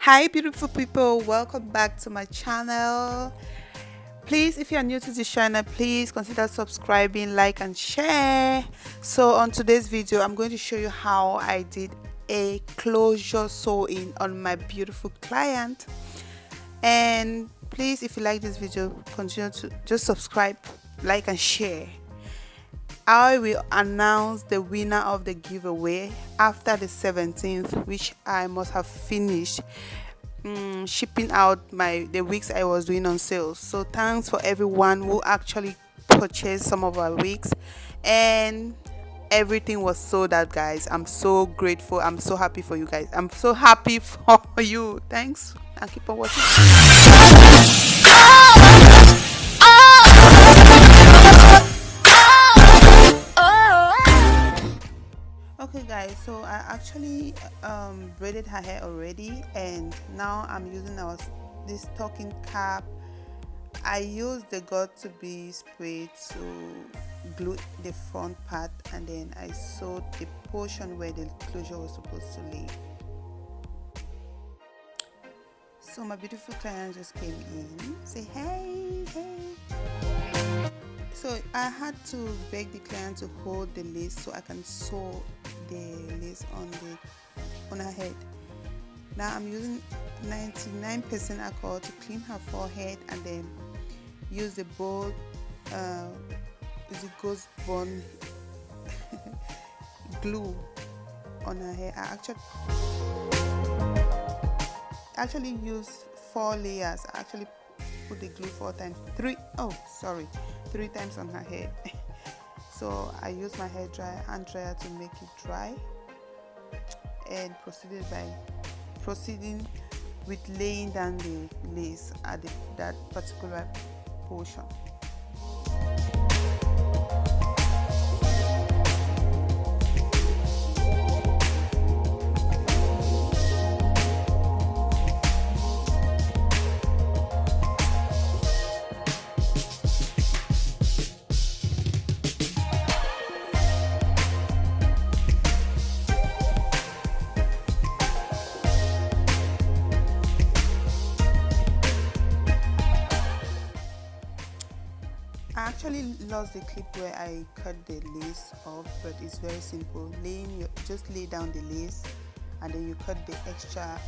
Hi beautiful people, welcome back to my channel. Please, if you are new to this channel, please consider subscribing, like and share. So on today's video I'm going to show you how I did a closure sewing on my beautiful client. And please, if you like this video, continue to just subscribe, like and share. I will announce the winner of the giveaway after the 17th, which I must have finished shipping out the wigs I was doing on sales. So thanks for everyone who actually purchased some of our wigs, and everything was sold out, guys. I'm so grateful. I'm so happy for you guys. I'm so happy for you. Thanks, and keep on watching. Okay guys, so I actually braided her hair already, and now I'm using this stocking cap. I used the got to be spray to glue the front part, and then I sewed the portion where the closure was supposed to lay. So my beautiful client just came in, say hey. So I had to beg the client to hold the lace so I can sew the lace on her head. Now I'm using 99% alcohol to clean her forehead, and then use the bold ghost bond glue on her hair. I actually used 4 layers. I actually put the glue 3 times on her head. So I used my hand dryer to make it dry, and proceeding with laying down the lace at that particular portion. I actually lost the clip where I cut the lace off, but it's very simple. Just lay down the lace, and then you cut the extra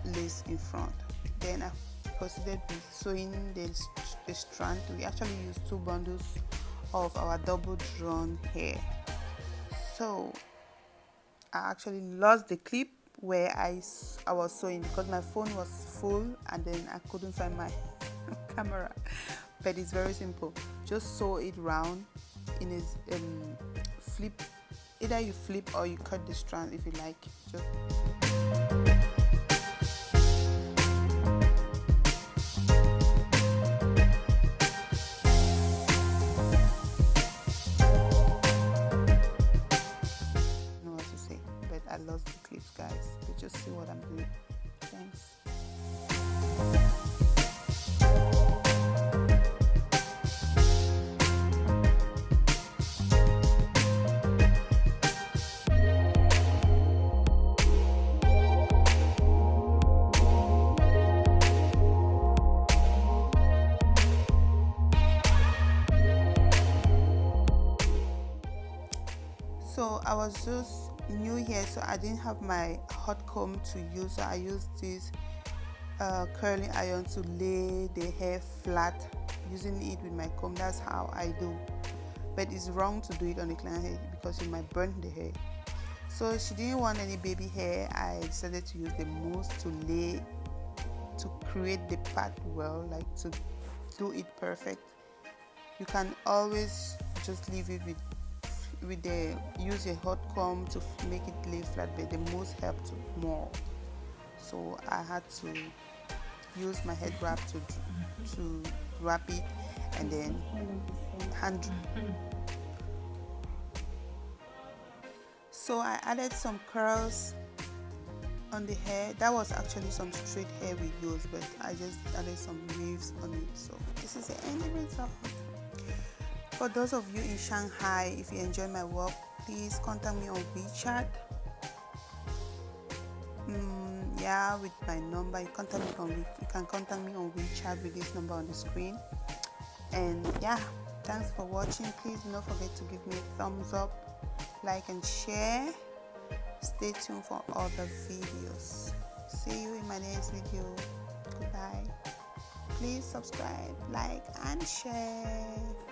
lace in front. Then I proceeded with sewing the strand. We actually used 2 bundles of our double drawn hair. So I actually lost the clip where I was sewing because my phone was full, and then I couldn't find my camera. But it's very simple. Just sew it round in a flip. Either you flip or you cut the strand if you like. Just know what to say, but I lost the clips, guys. But just see what I'm doing. Thanks. So I was just new here, so I didn't have my hot comb to use, so I used this curling iron to lay the hair flat, using it with my comb. That's how I do, but it's wrong to do it on the client head because you might burn the hair. So she didn't want any baby hair. I decided to use the mousse to create the part well, like to do it perfect. You can always just leave it use a hot comb to make it lay flat, but the mousse helped more. So I had to use my head wrap to wrap it, and then hand. So I added some curls on the hair. That was actually some straight hair we used, but I just added some waves on it. So this is the end result. For those of you in Shanghai, if you enjoy my work, please contact me on WeChat. yeah, with my number. You can contact me on WeChat with this number on the screen. And yeah, thanks for watching. Please do not forget to give me a thumbs up, like and share. Stay tuned for other videos. See you in my next video. Goodbye. Please subscribe, like and share.